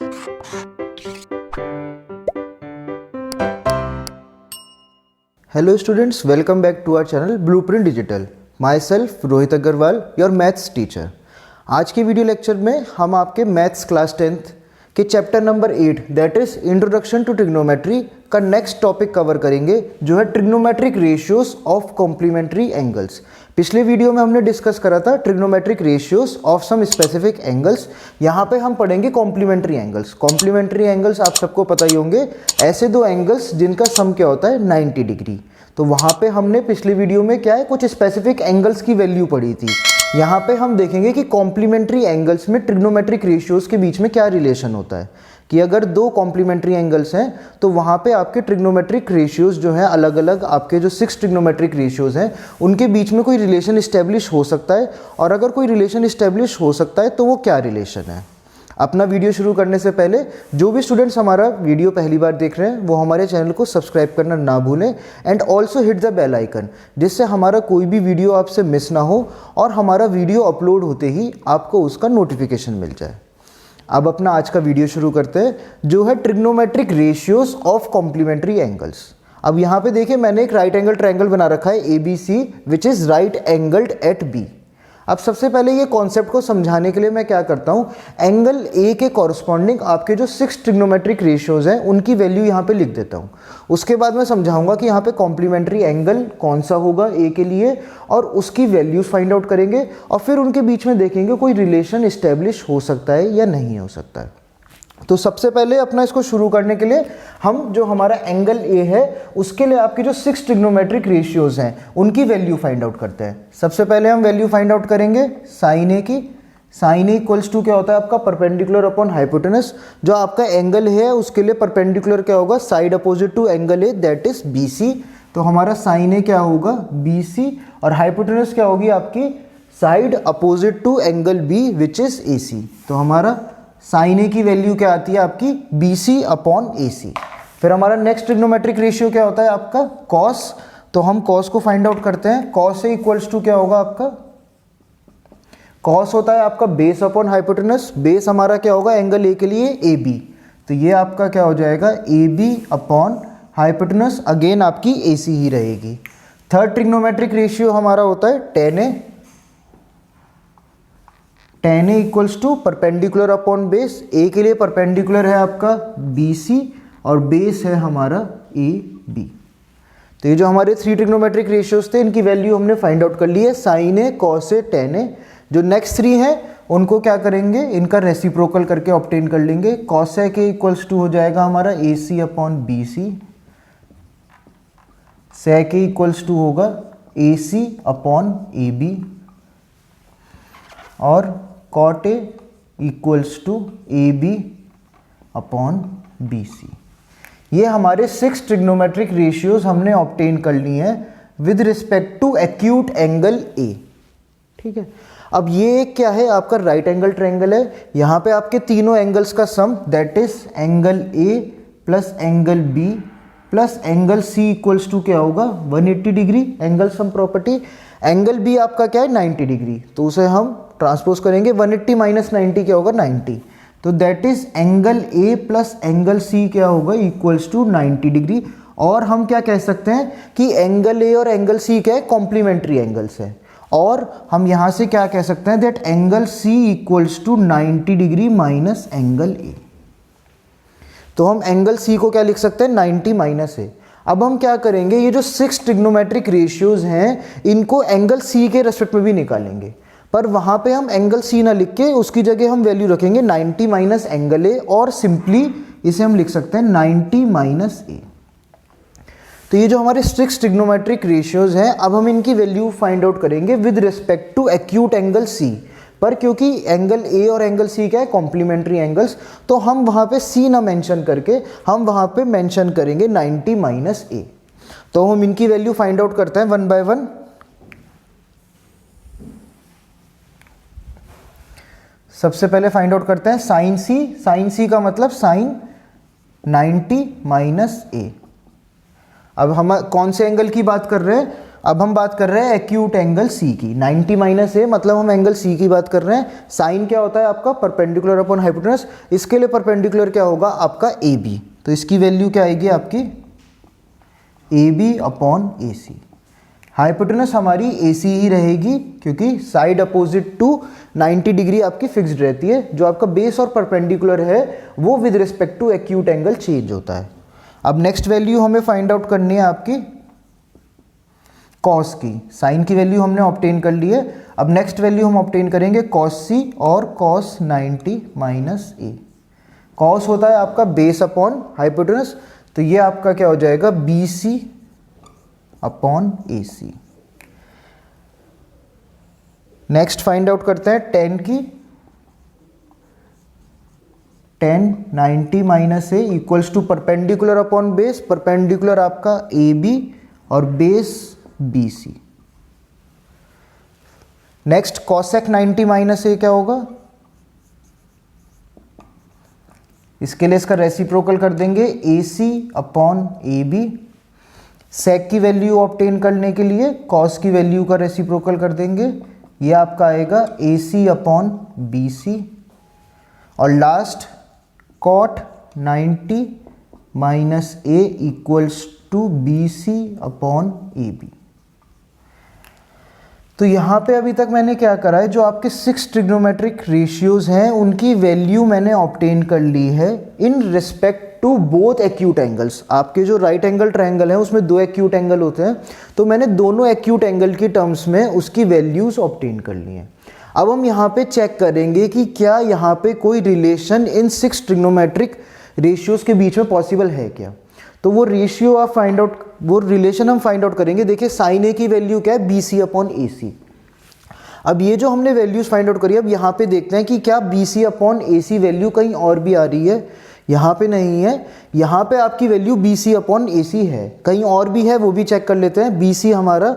Hello students, welcome back to our channel Blueprint Digital. Myself Rohit Agarwal, your maths teacher. आज के video lecture में हम आपके मैथ्स क्लास 10th के chapter number 8 that is introduction to trigonometry का next topic cover करेंगे, जो है trigonometric ratios of complementary angles. पिछले वीडियो में हमने डिस्कस करा था trigonometric ratios of some specific angles. यहाँ पे हम पढ़ेंगे कॉम्प्लीमेंट्री एंगल्स। कॉम्प्लीमेंट्री एंगल्स आप सबको पता ही होंगे, ऐसे दो एंगल्स जिनका सम क्या होता है 90 डिग्री। तो वहाँ पे हमने पिछले वीडियो में क्या है कुछ स्पेसिफिक एंगल्स की वैल्यू पढ़ी थी। यहाँ पे हम देखेंगे कि कॉम्प्लीमेंट्री एंगल्स में ट्रिग्नोमेट्रिक रेशियोज के बीच में क्या रिलेशन होता है, कि अगर दो कॉम्प्लीमेंट्री एंगल्स हैं तो वहाँ पे आपके ट्रिग्नोमेट्रिक रेशियोज जो हैं अलग अलग, आपके जो 6 ट्रिग्नोमेट्रिक रेशियोज हैं उनके बीच में कोई रिलेशन इस्टेब्लिश हो सकता है, और अगर कोई रिलेशन इस्टेब्लिश हो सकता है तो वो क्या रिलेशन है। अपना वीडियो शुरू करने से पहले जो भी स्टूडेंट्स हमारा वीडियो पहली बार देख रहे हैं वो हमारे चैनल को सब्सक्राइब करना ना भूलें and also hit the bell icon, जिससे हमारा कोई भी वीडियो आपसे मिस ना हो और हमारा वीडियो अपलोड होते ही आपको उसका नोटिफिकेशन मिल जाए। अब अपना आज का वीडियो शुरू करते हैं, जो है trigonometric ratios of complementary angles. अब यहाँ पे देखिए मैंने एक राइट एंगल ट्रायंगल बना रखा है ABC which is right angled at B। अब सबसे पहले ये कॉन्सेप्ट को समझाने के लिए मैं क्या करता हूँ, एंगल A के कॉरस्पॉन्डिंग आपके जो 6 ट्रिग्नोमेट्रिक रेशियोज हैं उनकी वैल्यू यहाँ पे लिख देता हूँ। उसके बाद मैं समझाऊंगा कि यहाँ पे कॉम्प्लीमेंट्री एंगल कौन सा होगा A के लिए, और उसकी वैल्यूज फाइंड आउट करेंगे, और फिर उनके बीच में देखेंगे कोई रिलेशन इस्टेब्लिश हो सकता है या नहीं हो सकता है। तो सबसे पहले अपना इसको शुरू करने के लिए हम जो हमारा एंगल A है उसके लिए आपके जो 6 ट्रिग्नोमेट्रिक रेशियोज हैं उनकी वैल्यू फाइंड आउट करते हैं। सबसे पहले हम वैल्यू फाइंड आउट करेंगे साइन A की। साइन A इक्वल्स टू क्या होता है आपका परपेंडिकुलर अपॉन हाइपोटेनस। जो आपका एंगल है उसके लिए परपेंडिकुलर क्या होगा, side opposite to angle A that is BC। तो हमारा साइन A क्या होगा BC, और हाइपोटेनस क्या होगी आपकी side opposite to angle B which is AC। तो हमारा साइन A की वैल्यू क्या आती है आपकी BC अपॉन AC। फिर हमारा नेक्स्ट ट्रिग्नोमेट्रिक रेशियो क्या होता है आपका कॉस। तो हम कॉस को फाइंड आउट करते हैं। कॉस A इक्वल्स टू क्या होगा आपका, कॉस होता है आपका बेस अपॉन हाइपोटेनस। बेस हमारा क्या होगा एंगल A के लिए AB, तो ये आपका क्या हो जाएगा AB अपॉन हाइपोटेनस, अगेन आपकी AC ही रहेगी। थर्ड ट्रिग्नोमेट्रिक रेशियो हमारा होता है tan A। tan A equals to perpendicular upon base. A के लिए परपेंडिकुलर है आपका BC और बेस है हमारा AB। तो ये जो हमारे 3 ट्रिग्नोमेट्रिक रेशियोज थे इनकी वैल्यू हमने फाइंड आउट कर ली है, sine A, cos A, tan A। जो नेक्स्ट 3 हैं उनको क्या करेंगे, इनका रेसिप्रोकल करके ऑब्टेन कर लेंगे। कॉस A के इक्वल्स टू हो जाएगा हमारा AC upon BC। sec A equals to होगा AC अपॉन AB, और cot A equals to AB upon BC। ये हमारे 6 ट्रिग्नोमेट्रिक रेशियोज हमने ऑब्टेन कर ली हैं with respect to acute angle A। ठीक है, अब ये क्या है आपका राइट एंगल ट्रायंगल है। यहाँ पे आपके तीनों एंगल्स का sum that is angle A plus angle B plus angle C equals to क्या होगा 180 degree. Angle sum property, angle B आपका क्या है 90 डिग्री, तो उसे हम ट्रांसपोज करेंगे 180 माइनस 90 क्या होगा 90। तो that is angle A plus angle C क्या होगा इक्वल्स टू 90 डिग्री। और हम क्या कह सकते हैं कि एंगल A और एंगल C क्या है कॉम्प्लीमेंट्री एंगल्स है, और हम यहाँ से क्या कह सकते हैं that angle C equals to 90 degree minus angle A। तो हम एंगल C को क्या लिख सकते हैं 90 माइनस A। अब हम क्या करेंगे, ये जो 6 ट्रिग्नोमेट्रिक रेशियोज हैं इनको एंगल C के रेस्पेक्ट में भी निकालेंगे, पर वहाँ पे हम एंगल C ना लिख के उसकी जगह हम वैल्यू रखेंगे 90 माइनस एंगल A, और सिंपली इसे हम लिख सकते हैं 90 माइनस A। तो ये जो हमारे 6 ट्रिग्नोमेट्रिक रेशियोज हैं अब हम इनकी वैल्यू फाइंड आउट करेंगे with respect to acute angle C। पर क्योंकि एंगल A और एंगल C क्या है कॉम्प्लीमेंट्री एंगल्स, तो हम वहाँ पे C ना मेंशन करके हम वहाँ पे मेंशन करेंगे 90 माइनस A। तो हम इनकी वैल्यू फाइंड आउट करते हैं वन बाय वन। सबसे पहले फाइंड आउट करते हैं साइन C। साइन C का मतलब साइन 90 माइनस A। अब हम कौन से एंगल की बात कर रहे हैं, अब हम बात कर रहे हैं एक्यूट एंगल सी की। 90 माइनस ए मतलब हम एंगल सी की बात कर रहे हैं। साइन क्या होता है आपका? Perpendicular upon hypotenuse. इसके लिए परपेंडिकुलर क्या होगा आपका? A B. तो इसकी वैल्यू क्या आएगी आपकी? A B upon A C. Hypotenuse हमारी ए सी ही रहेगी क्योंकि साइड अपोजिट टू 90 डिग्री आपकी फिक्स्ड रहती है। जो आपका बेस और परपेंडिकुलर है वो with respect to acute angle change होता है। अब नेक्स्ट वैल्यू हमें फाइंड आउट करनी है आपकी कॉस की। साइन की वैल्यू हमने ऑब्टेन कर ली है। अब नेक्स्ट वैल्यू हम ऑब्टेन करेंगे कॉस सी और कॉस 90 माइनस ए। कॉस होता है आपका बेस अपॉन हाइपोटेनस, तो ये आपका क्या हो जाएगा? B C upon A C. Next find out करते हैं टेन की। 10 90 minus A equals to perpendicular upon base. Perpendicular आपका ए बी और base B C. Next cosec 90 minus A क्या होगा? इसके लिए इसका रेसिप्रोकल कर देंगे ए सी अपॉन ए बी। सेक की वैल्यू ऑब्टेन करने के लिए कॉस की वैल्यू का रेसिप्रोकल कर देंगे। ये आपका आएगा ए सी अपॉन बी सी। और last cot 90 minus A equals to B C upon A B. तो यहाँ पे अभी तक मैंने क्या करा है? जो आपके 6 ट्रिग्नोमेट्रिक रेशियोज हैं उनकी वैल्यू मैंने ऑब्टेन कर ली है in respect to both acute angles. आपके जो राइट एंगल ट्रायंगल है उसमें 2 एक्यूट एंगल होते हैं, तो मैंने दोनों एक्यूट एंगल की टर्म्स में उसकी वैल्यूज ऑब्टेन कर ली हैं। अब हम यहाँ पे चेक करेंगे कि क्या यहाँ पे कोई रिलेशन इन 6 ट्रिग्नोमेट्रिक रेशियोज के बीच में पॉसिबल है क्या। तो वो रेशियो आप फाइंड आउट, वो रिलेशन हम फाइंड आउट करेंगे। देखिए साइन ए की वैल्यू क्या है? बी सी अपॉन ए सी। अब ये जो हमने वैल्यूज फाइंड आउट करी, अब यहाँ पे देखते हैं कि क्या B C upon A C value कहीं और भी आ रही है। यहाँ पे नहीं है, यहाँ पे आपकी value B C upon A सी है। कहीं और भी है वो भी चेक कर लेते हैं। बी सी हमारा,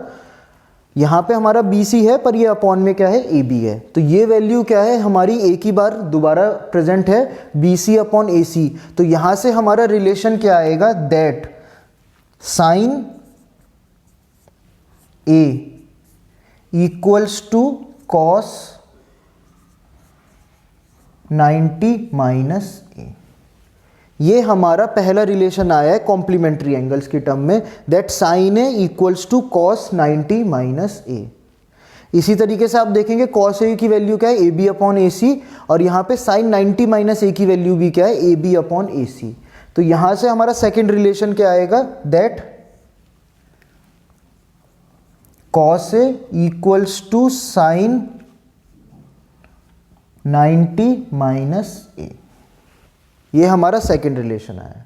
यहाँ पे हमारा बी सी है पर ये अपॉन में क्या है? ए बी है। तो ये वैल्यू क्या है हमारी? एक ही बार दोबारा प्रेजेंट है, B C upon A C. तो यहाँ से हमारा रिलेशन क्या आएगा? That sine A equals to cos 90 minus A. ये हमारा पहला रिलेशन आया है कॉम्प्लीमेंट्री एंगल्स की टर्म में, that sine A equals to cos 90 minus A. इसी तरीके से आप देखेंगे कॉस ए की वैल्यू क्या है? ए बी अपॉन ए सी। और यहाँ पे साइन 90 माइनस ए की वैल्यू भी क्या है? A B upon A C. तो यहाँ से हमारा सेकेंड रिलेशन क्या आएगा? That cos A equals to sine 90 minus A. ये हमारा सेकेंड रिलेशन आया।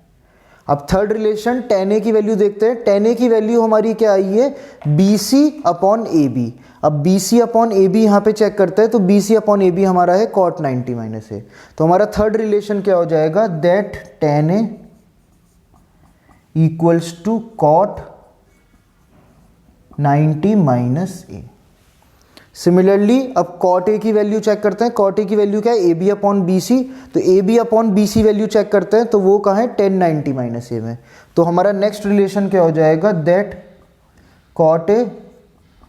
अब थर्ड रिलेशन tan a की वैल्यू देखते हैं। tan a की वैल्यू हमारी क्या आई है? B C upon A B. अब B C upon A B यहाँ पे चेक करते हैं, तो B C upon A B हमारा है cot 90 माइनस ए। तो हमारा थर्ड रिलेशन क्या हो जाएगा? That tan a equals to cot 90 minus A. Similarly अब कॉट ए की वैल्यू चेक करते हैं। कॉट ए की वैल्यू क्या है? A B upon B C. तो A B upon B C value check करते हैं, तो वो कहाँ है? 10 90 माइनस ए में। तो हमारा नेक्स्ट रिलेशन क्या हो जाएगा? That cot A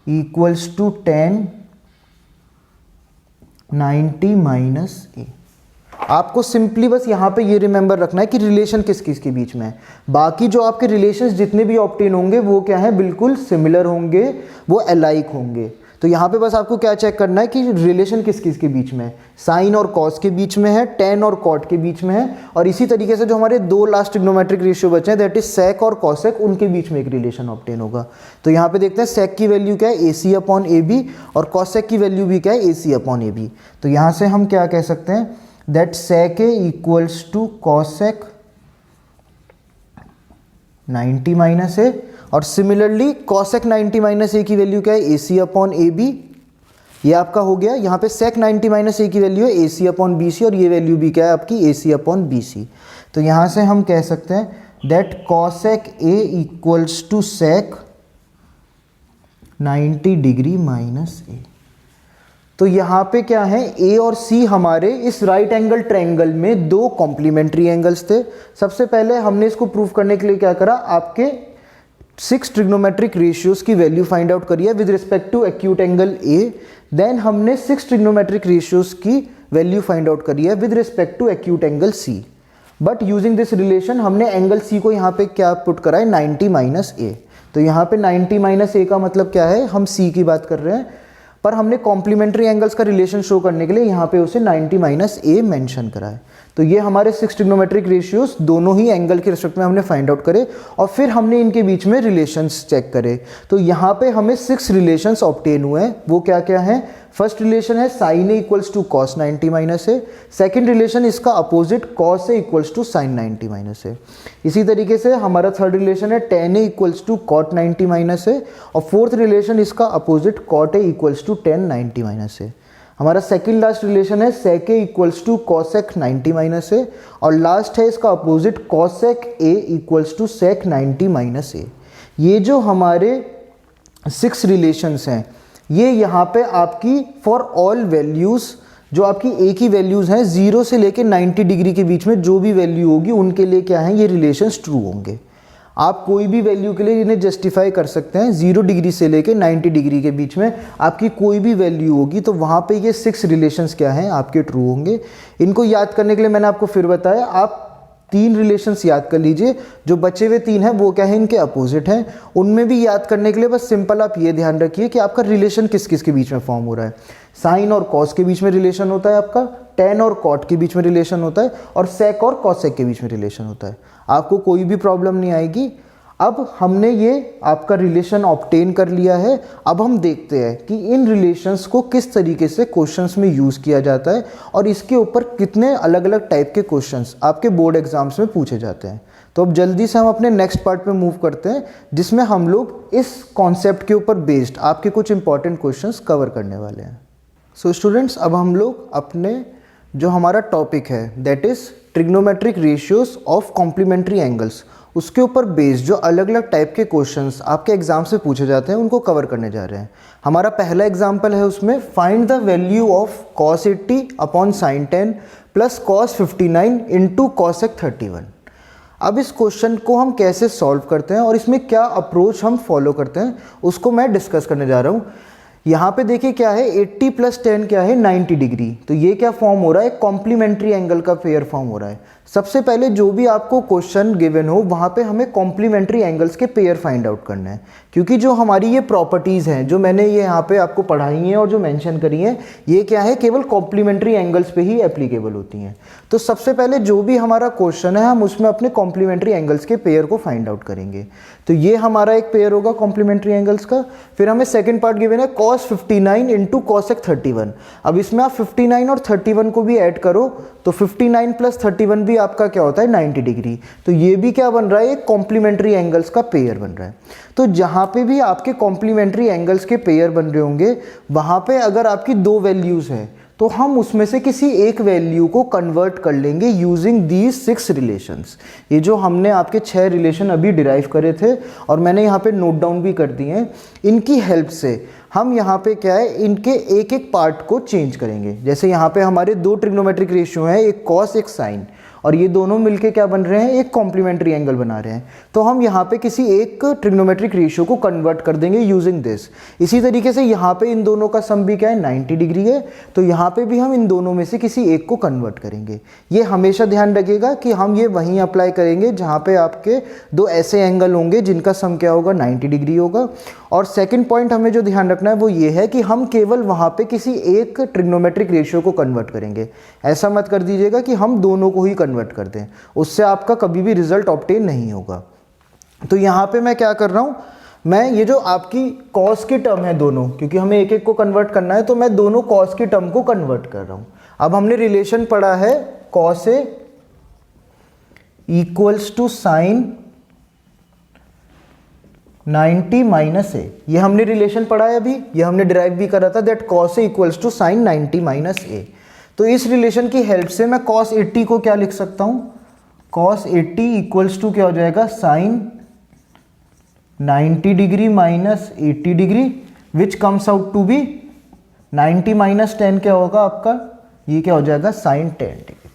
equals to 10 90 minus A. आपको सिंपली बस यहाँ पे ये रिमेंबर रखना है कि रिलेशन किस किस के बीच में है। बाकी जो आपके रिलेशंस जितने भी ऑब्टेन होंगे वो क्या है? बिल्कुल सिमिलर होंगे, वो अलाइक होंगे। तो यहाँ पे बस आपको क्या चेक करना है कि रिलेशन किस किस के बीच में है। साइन और कॉस के बीच में है, टेन और कॉट के बीच में है, और इसी तरीके से जो हमारे दो लास्ट ट्रिग्नोमेट्रिक रेशियो बचे हैं दैट इज सेक और कॉसेक, उनके बीच में एक रिलेशन ऑब्टेन होगा। तो यहाँ पे देखते हैं सेक की वैल्यू क्या है? A C upon A B, और कॉसेक की वैल्यू भी क्या है? A C upon A B. तो यहाँ से हम क्या कह सकते हैं? That sec A equals to cosec 90 minus A, और सिमिलरली कॉसेक 90 माइनस ए की वैल्यू क्या है? A C upon A B. ये आपका हो गया। यहाँ पे सेक 90 माइनस ए की वैल्यू है A C upon B C, और ये वैल्यू भी क्या है आपकी? A C upon B C. तो यहाँ से हम कह सकते हैं that cosec A equals to sec 90 degree minus A. तो यहाँ पे क्या है? ए और सी हमारे इस राइट एंगल ट्रायंगल में दो कॉम्प्लीमेंट्री एंगल्स थे। सबसे पहले हमने इसको प्रूव करने के लिए क्या करा? आपके 6 ट्रिग्नोमेट्रिक रेशियोज की वैल्यू फाइंड आउट करी है with respect to acute angle A. Then हमने 6 ट्रिग्नोमेट्रिक रेशियोज की वैल्यू फाइंड आउट करी है with respect to acute angle C. But using this relation हमने एंगल सी को यहाँ पे क्या पुट करा है, 90 माइनस ए। तो यहाँ पे 90 माइनस ए का मतलब क्या है, हम सी की बात कर रहे हैं, पर हमने कॉम्प्लीमेंट्री एंगल्स का रिलेशन शो करने के लिए यहाँ पे उसे 90 माइनस ए मेंशन करा है। तो ये हमारे 6 ट्रिग्नोमेट्रिक रेशियोज दोनों ही एंगल के रिस्पेक्ट में हमने फाइंड आउट करे और फिर हमने इनके बीच में रिलेशंस चेक करे। तो यहाँ पे हमें 6 रिलेशंस ऑब्टेन हुए हैं। वो क्या क्या हैं? फर्स्ट रिलेशन है sine A equals to cos 90 minus A. Second relation इसका opposite cos A equals to sine 90 minus A. इसी तरीके से हमारा थर्ड रिलेशन है tan A equals to cot 90 minus A और फोर्थ रिलेशन इसका opposite cot A equals to tan 90 minus A. हमारा second last relation है sec A equals to cosec 90 minus A और लास्ट है इसका opposite cosec A equals to sec 90 minus A. ये जो हमारे 6 रिलेशंस हैं ये यहाँ पे आपकी फॉर ऑल वैल्यूज़ जो आपकी ए की वैल्यूज़ हैं 0 से लेके 90 डिग्री के बीच में जो भी वैल्यू होगी उनके लिए क्या है, ये रिलेशंस ट्रू होंगे। आप कोई भी वैल्यू के लिए इन्हें जस्टिफाई कर सकते हैं। 0 डिग्री से लेके 90 डिग्री के बीच में आपकी कोई भी वैल्यू होगी तो वहाँ पे ये 6 रिलेशंस क्या हैं, आपके ट्रू होंगे। इनको याद करने के लिए मैंने आपको फिर बताया, आप 3 रिलेशंस याद कर लीजिए। जो बचे हुए 3 हैं वो क्या है, इनके अपोजिट हैं। उनमें भी याद करने के लिए बस सिंपल आप ये ध्यान रखिए कि आपका रिलेशन किस किस के बीच में फॉर्म हो रहा है। साइन और कॉस के बीच में रिलेशन होता है आपका, टेन और कॉट के बीच में रिलेशन होता है और सेक और कॉसेक के बीच में रिलेशन होता है। आपको कोई भी प्रॉब्लम नहीं आएगी। अब हमने ये आपका रिलेशन ऑब्टेन कर लिया है। अब हम देखते हैं कि इन रिलेशंस को किस तरीके से क्वेश्चंस में यूज़ किया जाता है और इसके ऊपर कितने अलग अलग टाइप के क्वेश्चंस आपके बोर्ड एग्जाम्स में पूछे जाते हैं। तो अब जल्दी से हम अपने नेक्स्ट पार्ट पे मूव करते हैं जिसमें हम लोग इस कॉन्सेप्ट के ऊपर बेस्ड आपके कुछ इंपॉर्टेंट क्वेश्चंस कवर करने वाले हैं। सो स्टूडेंट्स, अब हम लोग अपने जो हमारा टॉपिक है that is trigonometric ratios of complementary angles, उसके ऊपर बेस्ड जो अलग अलग टाइप के क्वेश्चंस आपके एग्जाम से पूछे जाते हैं उनको कवर करने जा रहे हैं। हमारा पहला एग्जाम्पल है उसमें find the value of cos 80 upon sine 10 plus cos 59 into cosec 31। अब इस क्वेश्चन को हम कैसे सॉल्व करते हैं और इसमें क्या अप्रोच हम फॉलो करते हैं उसको मैं डिस्कस करने जा रहा हूँ। यहाँ पे देखिए क्या है, 80 प्लस 10 क्या है, 90 डिग्री। तो ये क्या फॉर्म हो रहा है, कॉम्प्लीमेंट्री एंगल का पेयर फॉर्म हो रहा है। सबसे पहले जो भी आपको क्वेश्चन गिवन हो वहाँ पे हमें कॉम्प्लीमेंट्री एंगल्स के पेयर फाइंड आउट करना है, क्योंकि जो हमारी ये प्रॉपर्टीज़ हैं जो मैंने ये यहाँ पे आपको पढ़ाई हैं और जो मेंशन करी हैं ये क्या है, केवल कॉम्प्लीमेंट्री एंगल्स पे ही एप्लीकेबल होती हैं। तो सबसे पहले जो भी हमारा क्वेश्चन है हम उसमें अपने कॉम्प्लीमेंट्री एंगल्स के पेयर को फाइंड आउट करेंगे। तो ये हमारा एक पेयर होगा कॉम्प्लीमेंट्री एंगल्स का। फिर हमें सेकेंड पार्ट गिवन है कॉस 59 इंटू कॉसेक 31। अब इसमें आप 59 और 31 को भी ऐड करो तो 59 प्लस 31 भी आपका क्या होता है, 90 डिग्री। तो ये भी क्या बन रहा है, एक कॉम्प्लीमेंट्री एंगल्स का पेयर बन रहा है। तो जहाँ पे भी आपके कॉम्प्लीमेंट्री एंगल्स के पेयर बन रहे होंगे वहाँ पे अगर आपकी 2 वैल्यूज़ हैं तो हम उसमें से किसी एक वैल्यू को कन्वर्ट कर लेंगे यूजिंग दीज 6 रिलेशंस। ये जो हमने आपके 6 रिलेशन अभी डिराइव करे थे और मैंने यहाँ पे नोट डाउन भी कर दिए हैं, इनकी हेल्प से हम यहाँ पे क्या है, इनके एक एक पार्ट को चेंज करेंगे। जैसे यहाँ पे हमारे 2 ट्रिग्नोमेट्रिक रेशियो हैं, एक कॉस एक साइन, और ये दोनों मिलके क्या बन रहे हैं, एक कॉम्प्लीमेंट्री एंगल बना रहे हैं। तो हम यहाँ पे किसी एक ट्रिग्नोमेट्रिक रेशियो को कन्वर्ट कर देंगे यूजिंग दिस। इसी तरीके से यहाँ पे इन दोनों का सम भी क्या है, 90 डिग्री है। तो यहाँ पे भी हम इन दोनों में से किसी एक को कन्वर्ट करेंगे। ये हमेशा ध्यान रखिएगा कि हम ये वहीं अप्लाई करेंगे जहाँ पे आपके 2 ऐसे एंगल होंगे जिनका सम क्या होगा, 90 डिग्री होगा। और सेकंड पॉइंट हमें जो ध्यान रखना है वो ये है कि हम केवल वहाँ पे किसी एक ट्रिग्नोमेट्रिक रेशियो को कन्वर्ट करेंगे। ऐसा मत कर दीजिएगा कि हम दोनों को ही कन्वर्ट कर दें, उससे आपका कभी भी रिजल्ट ऑब्टेन नहीं होगा। तो यहाँ पे मैं क्या कर रहा हूँ, मैं ये जो आपकी कॉस की टर्म है दोनों, क्योंकि हमें एक एक को कन्वर्ट करना है, तो मैं दोनों कॉस की टर्म को कन्वर्ट कर रहा हूँ। अब हमने रिलेशन पढ़ा है cos A equals to sine 90 minus A, ये हमने रिलेशन पढ़ा है अभी, ये हमने डिराइव भी करा था that cos A equals to sine 90 minus A. तो इस रिलेशन की हेल्प से मैं कॉस 80 को क्या लिख सकता हूँ, कॉस 80 इक्वल्स टू क्या हो जाएगा, sine 90 degree minus 80 degree which comes out to be 90 minus 10 क्या होगा आपका, ये क्या हो जाएगा, साइन 10 डिग्री।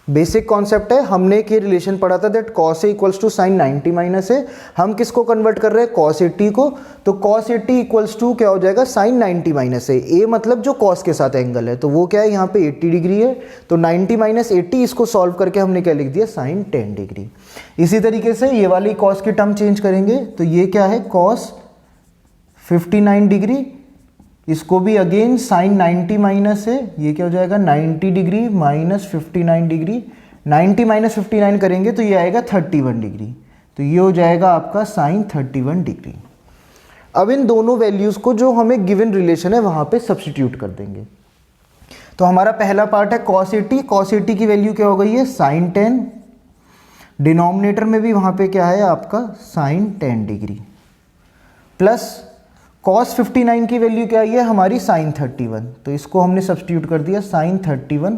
बेसिक कॉन्सेप्ट है, हमने एक ये रिलेशन पढ़ा था that cos A equals to sine 90 minus A. हम किसको कन्वर्ट कर रहे हैं, cos 80 को, तो cos 80 इक्वल्स टू क्या हो जाएगा, साइन 90 माइनस ए। ए मतलब जो cos के साथ एंगल है, तो वो क्या है यहाँ पे 80 डिग्री है, तो 90 माइनस 80, इसको सॉल्व करके हमने क्या लिख दिया, साइन 10 डिग्री। इसी तरीके से ये वाली cos की टर्म चेंज करेंगे, तो ये क्या है, cos 59 डिग्री, इसको भी अगेन साइन 90 माइनस है, ये क्या हो जाएगा 90 डिग्री माइनस 59 डिग्री, 90 माइनस 59 करेंगे तो ये आएगा 31 डिग्री, तो ये हो जाएगा आपका साइन 31 डिग्री। अब इन दोनों वैल्यूज़ को जो हमें गिवन रिलेशन है वहाँ पे सब्स्टिट्यूट कर देंगे। तो हमारा पहला पार्ट है cos 80, cos 80 की वैल्यू क्या हो गई है, साइन 10, डिनोमिनेटर में भी वहाँ पे क्या है आपका साइन 10 डिग्री, प्लस cos 59 की वैल्यू क्या आई है हमारी साइन 31, तो इसको हमने सब्स्टिट्यूट कर दिया साइन 31,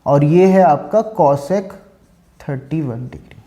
और ये है आपका cosec 31 डिग्री।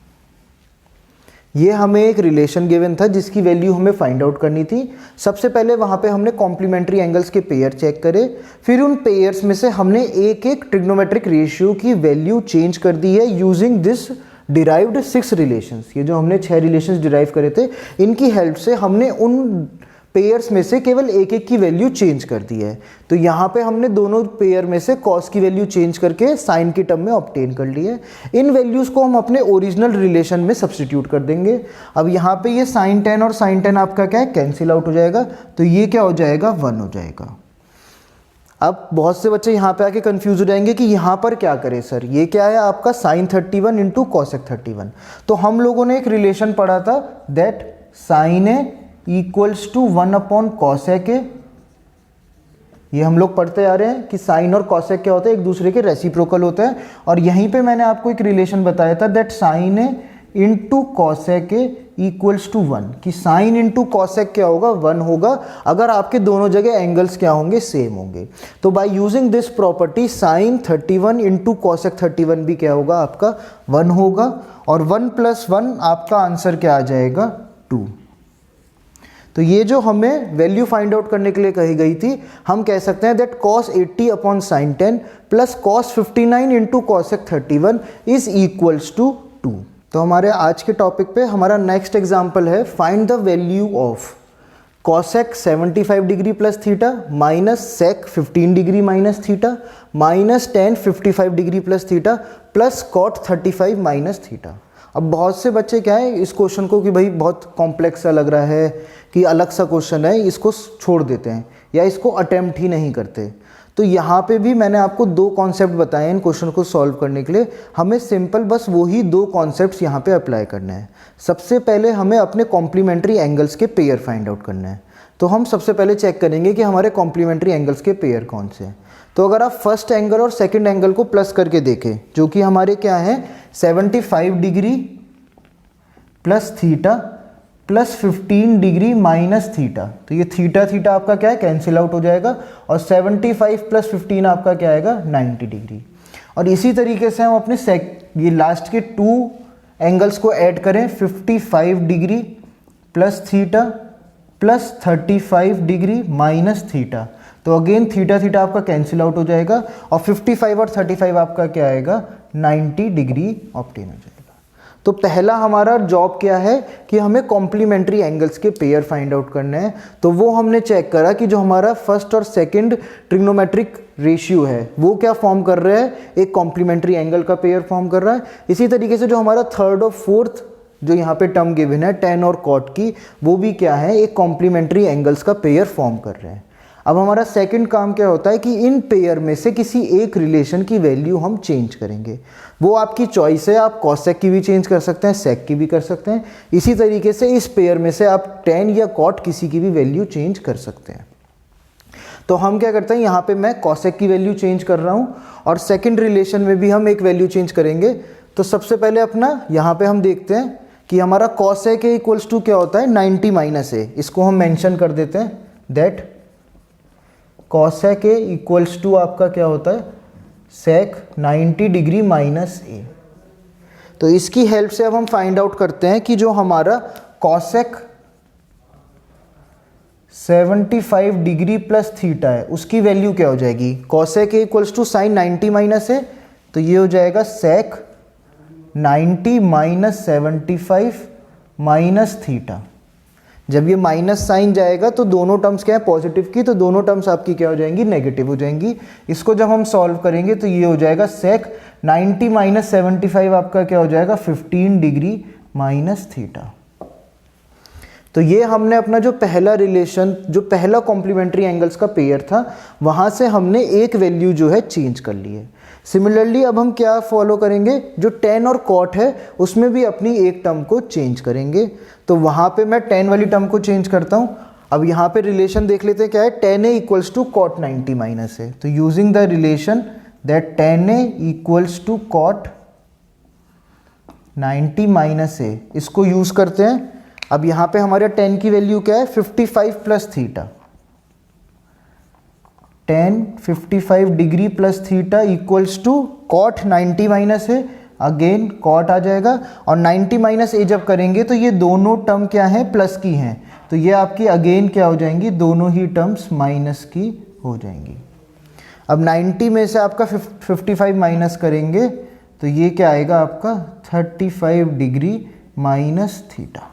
ये हमें एक रिलेशन गिवन था जिसकी वैल्यू हमें फाइंड आउट करनी थी। सबसे पहले वहाँ पे हमने कॉम्प्लीमेंट्री एंगल्स के पेयर चेक करे, फिर उन पेयर्स में से हमने एक एक ट्रिग्नोमेट्रिक रेशियो की वैल्यू चेंज कर दी है यूजिंग दिस डिराइव्ड 6 रिलेशंस। ये जो हमने 6 रिलेशंस डिराइव करे थे, इनकी हेल्प से हमने उन पेयर्स में से केवल एक एक की वैल्यू चेंज कर दी है। तो यहाँ पे हमने दोनों पेयर में से cos की वैल्यू चेंज करके साइन की टर्म में ऑब्टेन कर ली है। इन वैल्यूज़ को हम अपने ओरिजिनल रिलेशन में सब्स्टिट्यूट कर देंगे। अब यहाँ पे ये साइन 10 और साइन 10 आपका क्या है, कैंसिल आउट हो जाएगा, तो ये क्या हो जाएगा, 1 हो जाएगा। अब बहुत से बच्चे यहाँ पे आके कंफ्यूज हो जाएंगे कि यहाँ पर क्या करें सर, ये क्या है आपका साइन 31 इंटू कॉसेक 31। तो हम लोगों ने एक रिलेशन पढ़ा था that sine A equals to 1 upon cosec A. ये हम लोग पढ़ते आ रहे हैं कि साइन और कॉसेक क्या होता है, एक दूसरे के रेसिप्रोकल होते हैं। और यहीं पे मैंने आपको एक रिलेशन बताया था that sine A into cosec A equals to 1, कि साइन इंटू कॉसेक क्या होगा, 1 होगा अगर आपके दोनों जगह एंगल्स क्या होंगे, सेम होंगे। तो by using this property sine 31 into cosec 31 भी क्या होगा आपका 1 होगा, और 1 प्लस 1 आपका आंसर क्या आ जाएगा 2। तो ये जो हमें वैल्यू फाइंड आउट करने के लिए कही गई थी, हम कह सकते हैं that cos 80 upon sine 10 plus cos 59 into cosec 31 is equals to 2। तो हमारे आज के टॉपिक पे हमारा नेक्स्ट एग्जाम्पल है find the value of cosec 75 degree plus theta minus sec 15 degree minus theta minus tan 55 degree plus theta plus cot 35 minus theta. अब बहुत से बच्चे क्या है इस क्वेश्चन को कि भाई बहुत कॉम्प्लेक्स सा लग रहा है कि अलग सा क्वेश्चन है, इसको छोड़ देते हैं या इसको अटेम्प्ट ही नहीं करते। तो यहाँ पे भी मैंने आपको 2 कॉन्सेप्ट बताए इन क्वेश्चन को सॉल्व करने के लिए। हमें सिंपल बस वही 2 कॉन्सेप्ट्स यहाँ पे अप्लाई करने हैं। सबसे पहले हमें अपने कॉम्प्लीमेंट्री एंगल्स के पेयर फाइंड आउट करने हैं। तो हम सबसे पहले चेक करेंगे कि हमारे कॉम्प्लीमेंट्री एंगल्स के पेयर कौन से हैं। तो अगर आप फर्स्ट एंगल और सेकंड एंगल को प्लस करके देखें, जो कि हमारे क्या हैं 75 degree plus theta plus 15 degree minus theta, तो ये थीटा थीटा आपका क्या है कैंसिल आउट हो जाएगा, और 75 प्लस 15 आपका क्या आएगा 90 डिग्री। और इसी तरीके से हम अपने ये लास्ट के 2 एंगल्स को ऐड करें, 55 degree plus theta plus 35 degree minus theta, तो अगेन थीटा थीटा आपका कैंसिल आउट हो जाएगा, और 55 और 35 आपका क्या आएगा 90 डिग्री ऑब्टेन हो जाएगा। तो पहला हमारा जॉब क्या है कि हमें कॉम्प्लीमेंट्री एंगल्स के पेयर फाइंड आउट करने हैं। तो वो हमने चेक करा कि जो हमारा फर्स्ट और सेकंड ट्रिग्नोमेट्रिक रेशियो है वो क्या फॉर्म कर रहा है, एक कॉम्प्लीमेंट्री एंगल का पेयर फॉर्म कर रहा है। इसी तरीके से जो हमारा थर्ड और फोर्थ जो यहाँ पे टर्म गिवन है tan और cot की, वो भी क्या है एक कॉम्प्लीमेंट्री एंगल्स का पेयर फॉर्म कर रहे हैं। अब हमारा सेकंड काम क्या होता है कि इन पेयर में से किसी एक रिलेशन की वैल्यू हम चेंज करेंगे। वो आपकी चॉइस है, आप cosec की भी चेंज कर सकते हैं, sec की भी कर सकते हैं। इसी तरीके से इस पेयर में से आप tan या cot किसी की भी वैल्यू चेंज कर सकते हैं। तो हम क्या करते हैं, यहाँ पे मैं cosec की वैल्यू चेंज कर रहा हूँ और सेकेंड रिलेशन में भी हम एक वैल्यू चेंज करेंगे। तो सबसे पहले अपना यहाँ पे हम देखते हैं कि हमारा cosec ए इक्वल्स टू क्या होता है 90 माइनस ए। इसको हम मेंशन कर देते हैं that cosec A equals to आपका क्या होता है sec 90 डिग्री माइनस ए। तो इसकी हेल्प से अब हम फाइंड आउट करते हैं कि जो हमारा cosec 75 डिग्री प्लस थीटा है उसकी वैल्यू क्या हो जाएगी। cosec A equals to sine 90 minus A, तो ये हो जाएगा sec 90 माइनस 75 माइनस थीटा। जब ये माइनस साइन जाएगा तो दोनों टर्म्स क्या है पॉजिटिव की, तो दोनों टर्म्स आपकी क्या हो जाएंगी नेगेटिव हो जाएंगी। इसको जब हम सॉल्व करेंगे तो ये हो जाएगा sec 90 माइनस 75 आपका क्या हो जाएगा 15 डिग्री माइनस थीटा। तो ये हमने अपना जो पहला रिलेशन, जो पहला कॉम्प्लीमेंट्री एंगल्स का पेयर था, वहाँ से हमने एक वैल्यू जो है चेंज कर ली है। सिमिलरली अब हम क्या फॉलो करेंगे, जो tan और cot है उसमें भी अपनी एक टर्म को चेंज करेंगे। तो वहाँ पे मैं tan वाली टर्म को चेंज करता हूँ। अब यहाँ पे रिलेशन देख लेते हैं क्या है, tan a equals to cot 90 minus है। तो using the relation that tan a equals to cot 90 minus a, इसको यूज़ करते हैं। अब यहाँ पे हमारे tan की वैल्यू क्या है 55 plus theta, tan 55 degree plus theta equals to cot 90 minus है, अगेन cot आ जाएगा और 90 माइनस a जब करेंगे तो ये दोनों टर्म क्या है प्लस की हैं, तो ये आपकी अगेन क्या हो जाएंगी, दोनों ही टर्म्स माइनस की हो जाएंगी। अब 90 में से आपका 55 माइनस करेंगे तो ये क्या आएगा आपका 35 डिग्री माइनस थीटा।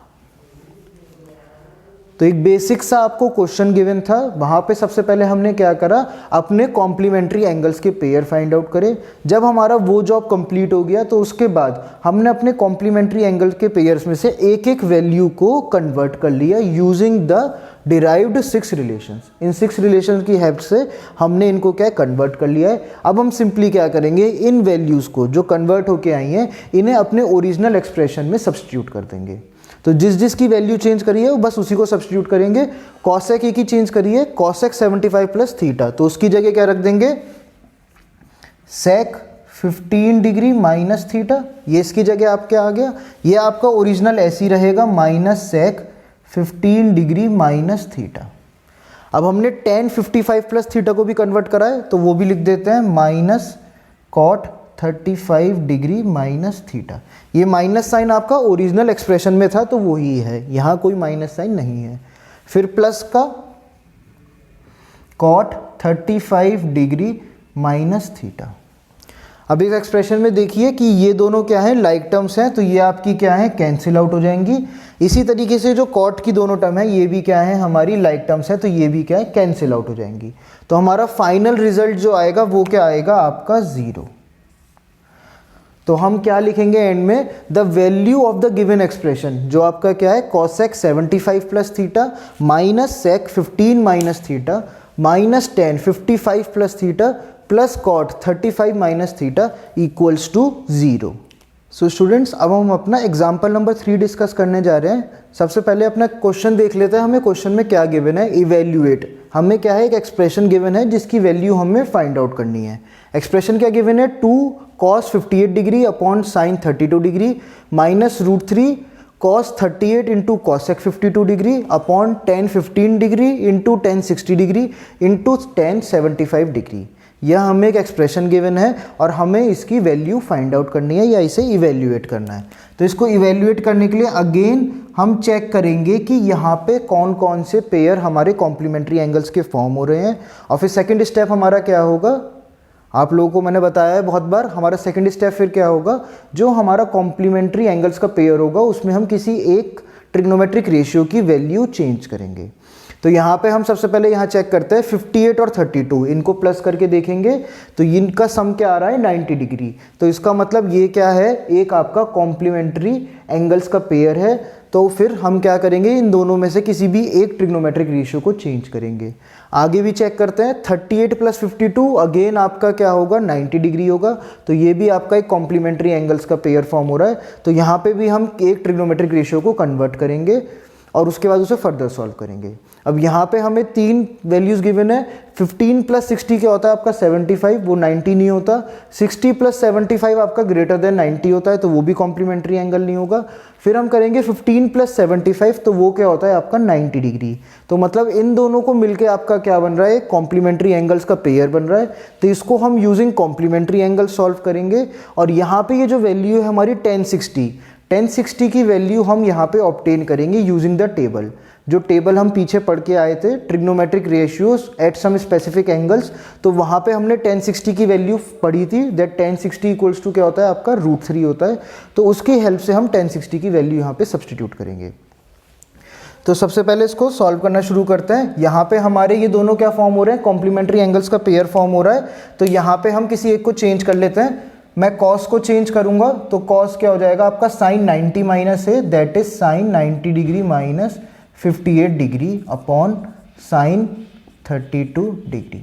तो एक बेसिक सा आपको क्वेश्चन गिवन था, वहाँ पे सबसे पहले हमने क्या करा, अपने कॉम्प्लीमेंट्री एंगल्स के पेयर फाइंड आउट करे। जब हमारा वो जॉब कंप्लीट हो गया तो उसके बाद हमने अपने कॉम्प्लीमेंट्री एंगल के पेयर्स में से एक एक वैल्यू को कन्वर्ट कर लिया using the derived 6 relations. In 6 relations की हेल्प से हमने इनको क्या कन्वर्ट कर लिया है। अब हम सिंपली क्या करेंगे, इन वैल्यूज़ को जो कन्वर्ट होके आई हैं इन्हें अपने ओरिजिनल एक्सप्रेशन में सब्स्टिट्यूट कर देंगे। तो जिस जिस की वैल्यू चेंज करी है वो बस उसी को सब्स्टिट्यूट करेंगे। cosec a की चेंज करी है cosec 75 प्लस थीटा, तो उसकी जगह क्या रख देंगे sec 15 डिग्री माइनस थीटा। ये इसकी जगह आप क्या आ गया, ये आपका ओरिजिनल ऐसे ही रहेगा minus sec 15 degree minus theta. अब हमने tan 55 प्लस थीटा को भी कन्वर्ट करा है तो वो भी लिख देते हैं minus cot 35 degree minus theta. ये माइनस साइन आपका ओरिजिनल एक्सप्रेशन में था तो वही है, यहाँ कोई माइनस साइन नहीं है। फिर प्लस का cot 35 डिग्री माइनस थीटा। अब इस एक्सप्रेशन में देखिए कि ये दोनों क्या है, लाइक टर्म्स हैं, तो ये आपकी क्या है कैंसिल आउट हो जाएंगी। इसी तरीके से जो cot की दोनों टर्म है ये भी क्या है हमारी लाइक टर्म्स है, तो ये भी क्या है कैंसिल आउट हो जाएंगी। तो हमारा फाइनल रिजल्ट जो आएगा वो क्या आएगा आपका 0। तो हम क्या लिखेंगे एंड में, the value of the given expression जो आपका क्या है cosec 75 plus theta minus sec 15 minus theta minus tan 55 plus theta plus cot 35 minus theta equals to 0। So students अब हम अपना एग्जाम्पल नंबर 3 डिस्कस करने जा रहे हैं। सबसे पहले अपना क्वेश्चन देख लेते हैं, हमें क्वेश्चन में क्या गिवन है, इवेल्युएट। हमें क्या है एक एक्सप्रेशन गिवन है जिसकी वैल्यू हमें फाइंड आउट करनी है। एक्सप्रेशन क्या गिवन है 2 cos 58 degree upon sine 32 degree minus √3 cos 38 into cosec 52 degree upon tan 15 degree into tan 60 degree into tan 75 degree. यह हमें एक एक्सप्रेशन गिवन है और हमें इसकी वैल्यू फाइंड आउट करनी है या इसे इवेल्युएट करना है। तो इसको इवेल्युएट करने के लिए अगेन हम चेक करेंगे कि यहाँ पे कौन कौन से पेयर हमारे कॉम्प्लीमेंट्री एंगल्स के फॉर्म हो रहे हैं। और फिर सेकंड स्टेप हमारा क्या होगा, आप लोगों को मैंने बताया है बहुत बार, हमारा सेकंड स्टेप फिर क्या होगा, जो हमारा कॉम्प्लीमेंट्री एंगल्स का पेयर होगा उसमें हम किसी एक ट्रिग्नोमेट्रिक रेशियो की वैल्यू चेंज करेंगे। तो यहाँ पे हम सबसे पहले यहाँ चेक करते हैं 58 और 32, इनको प्लस करके देखेंगे तो इनका सम क्या आ रहा है 90 डिग्री। तो इसका मतलब ये क्या है, एक आपका कॉम्प्लीमेंट्री एंगल्स का पेयर है। तो फिर हम क्या करेंगे, इन दोनों में से किसी भी एक ट्रिग्नोमेट्रिक रेशियो को चेंज करेंगे। आगे भी चेक करते हैं 38 प्लस 52 अगेन आपका क्या होगा 90 डिग्री होगा। तो ये भी आपका एक कॉम्प्लीमेंट्री एंगल्स का पेयर फॉर्म हो रहा है। तो यहाँ पे भी हम एक ट्रिग्नोमेट्रिक रेशियो को कन्वर्ट करेंगे और उसके बाद उसे फर्दर सॉल्व करेंगे। अब यहाँ पे हमें 3 वैल्यूज़ गिवन है। 15 प्लस 60 क्या होता है आपका 75, वो 90 नहीं होता। 60 प्लस 75 आपका ग्रेटर देन 90 होता है, तो वो भी कॉम्प्लीमेंट्री एंगल नहीं होगा। फिर हम करेंगे 15 प्लस 75, तो वो क्या होता है आपका 90 डिग्री। तो मतलब इन दोनों को मिलके आपका क्या बन रहा है, कॉम्प्लीमेंट्री एंगल्स का पेयर बन रहा है। तो इसको हम यूजिंग कॉम्प्लीमेंट्री एंगल सॉल्व करेंगे। और यहाँ पे ये जो वैल्यू है हमारी tan 60 की वैल्यू हम यहाँ पे ऑब्टेन करेंगे यूजिंग द टेबल। जो टेबल हम पीछे पढ़ के आए थे, trigonometric ratios at some specific angles, तो वहाँ पे हमने tan 60 की वैल्यू पढ़ी थी, दैट tan 60 इक्वल्स टू क्या होता है आपका √3 होता है। तो उसकी हेल्प से हम tan 60 की वैल्यू यहाँ पे सब्सटीट्यूट करेंगे। तो सबसे पहले इसको सॉल्व करना शुरू करते हैं। यहाँ पे हमारे ये दोनों क्या फॉर्म हो रहे हैं, कॉम्प्लीमेंट्री एंगल्स का पेयर फॉर्म हो रहा है। तो यहाँ पे हम किसी एक को चेंज कर लेते हैं। मैं कॉस को चेंज करूंगा तो कॉस क्या हो जाएगा आपका साइन 90 माइनस है, that is sine 90 degree minus 58 degree upon sine 32 degree.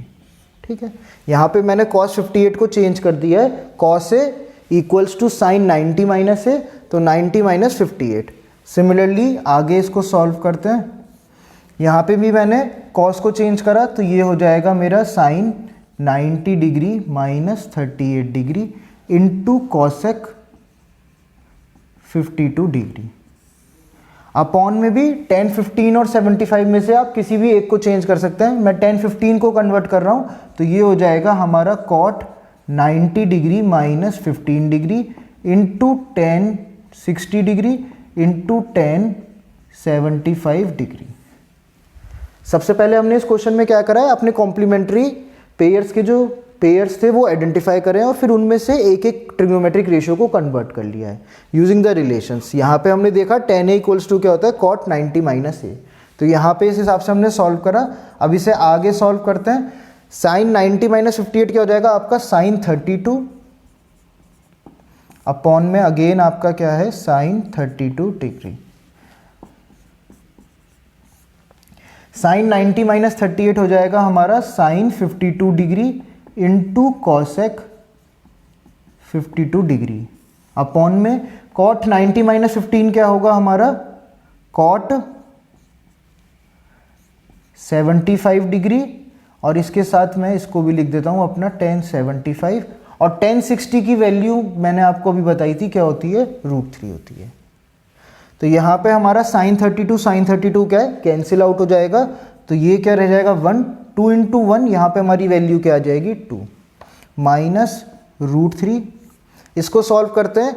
ठीक है, यहाँ पे मैंने कॉस 58 को चेंज कर दिया है, cos A equals to sine 90 minus है, तो 90 माइनस 58। सिमिलरली आगे इसको सॉल्व करते हैं। यहाँ पे भी मैंने कॉस को चेंज करा तो ये हो जाएगा मेरा sine 90 degree minus 38 degree into cosec 52 degree. Upon में भी 10, 15 और 75 में से आप किसी भी एक को चेंज कर सकते हैं। मैं 10, 15 को कन्वर्ट कर रहा हूँ तो ये हो जाएगा हमारा cot 90 degree minus 15 degree into 10, 60 degree into 10, 75 degree. सबसे पहले हमने इस क्वेश्चन में क्या करा है, अपने कॉम्प्लीमेंट्री पेयर्स के जो पेयर्स थे वो आइडेंटिफाई करें और फिर उनमें से एक एक ट्रिग्नोमेट्रिक रेशियो को कन्वर्ट कर लिया है यूजिंग द रिलेशंस। यहाँ पे हमने देखा tan a इक्वल्स टू क्या होता है cot 90 माइनस a, तो यहाँ पे इस हिसाब से हमने सॉल्व करा। अब इसे आगे सॉल्व करते हैं। साइन 90 माइनस 58 क्या हो जाएगा आपका साइन 32 अपॉन में अगेन आपका क्या है साइन 32 डिग्री। साइन 90 माइनस 38 हो जाएगा हमारा sine 52 degree into cosec 52 degree upon में कॉट 90 माइनस 15 क्या होगा हमारा कॉट 75 डिग्री, और इसके साथ मैं इसको भी लिख देता हूं अपना tan 75, और tan 60 की वैल्यू मैंने आपको अभी बताई थी क्या होती है √3 होती है। तो यहाँ पे हमारा साइन 32 क्या है कैंसिल आउट हो जाएगा, तो ये क्या रह जाएगा 1, 2 इंटू 1, यहाँ पे हमारी वैल्यू क्या आ जाएगी 2 माइनस √3। इसको सॉल्व करते हैं।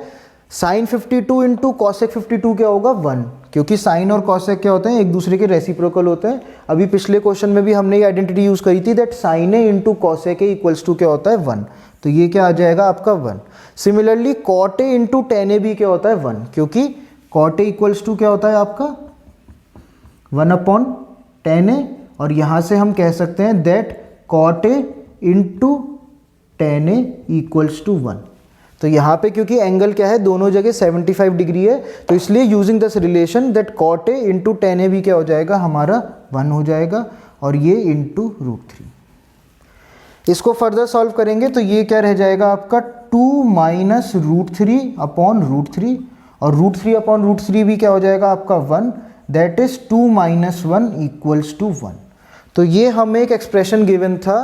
साइन 52 इंटू कॉसेक 52 क्या होगा 1, क्योंकि साइन और कॉसेक क्या होते हैं एक दूसरे के रेसिप्रोकल होते हैं। अभी पिछले क्वेश्चन में भी हमने ये आइडेंटिटी यूज करी थी that sine A into cosec A equals to क्या होता है 1, तो ये क्या आ जाएगा आपका 1। Similarly cot A into tan A भी क्या होता है 1, क्योंकि कॉट ए इक्वल्स टू क्या होता है आपका 1 अपॉन tan ए, और यहाँ से हम कह सकते हैं that cot A into tan A equals to 1। तो यहाँ पे क्योंकि एंगल क्या है दोनों जगह 75 डिग्री है, तो इसलिए using this relation that cot A into tan A भी क्या हो जाएगा हमारा 1 हो जाएगा, और ये इंटू √3। इसको फर्दर सॉल्व करेंगे तो ये क्या रह जाएगा आपका 2 माइनस √3 अपॉन √3, और √3 अपॉन √3 भी क्या हो जाएगा आपका 1, that is 2 minus 1 equals to 1। तो ये हमें एक एक्सप्रेशन गिवन था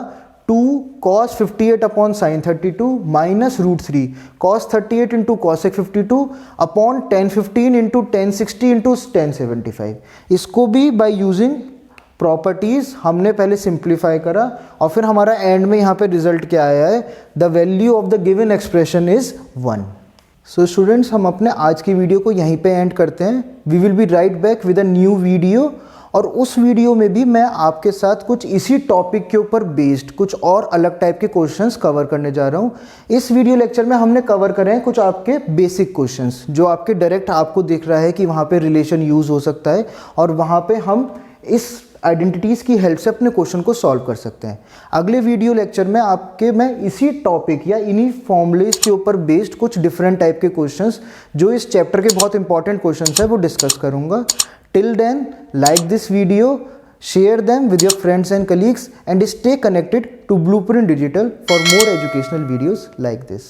2 cos 58 upon sine 32 minus √3 cos 38 into cosec 52 upon tan 15 into tan 60 into tan 75। इसको भी बाय यूजिंग प्रॉपर्टीज हमने पहले सिंप्लीफाई करा, और फिर हमारा एंड में यहाँ पे रिजल्ट क्या आया है, the value of the given expression is 1। So students, हम अपने आज की वीडियो को यहीं पे एंड करते हैं। We will be right back with a new video, और उस वीडियो में भी मैं आपके साथ कुछ इसी टॉपिक के ऊपर बेस्ड कुछ और अलग टाइप के क्वेश्चंस कवर करने जा रहा हूं। इस वीडियो लेक्चर में हमने कवर करे हैं कुछ आपके बेसिक क्वेश्चंस जो आपके डायरेक्ट आपको दिख रहा है कि वहाँ पे रिलेशन यूज़ हो सकता है, और वहाँ पे हम इस आइडेंटिटीज़ की हेल्प से अपने क्वेश्चन को सॉल्व कर सकते हैं। अगले वीडियो लेक्चर में मैं इसी टॉपिक या इन्हीं फॉर्मूलेज के ऊपर बेस्ड कुछ डिफरेंट टाइप के क्वेश्चंस जो इस चैप्टर के बहुत इंपॉर्टेंट क्वेश्चंस है वो डिस्कस करूंगा। Till then, like this video, share them with your friends and colleagues, and stay connected to Blueprint Digital for more educational videos like this.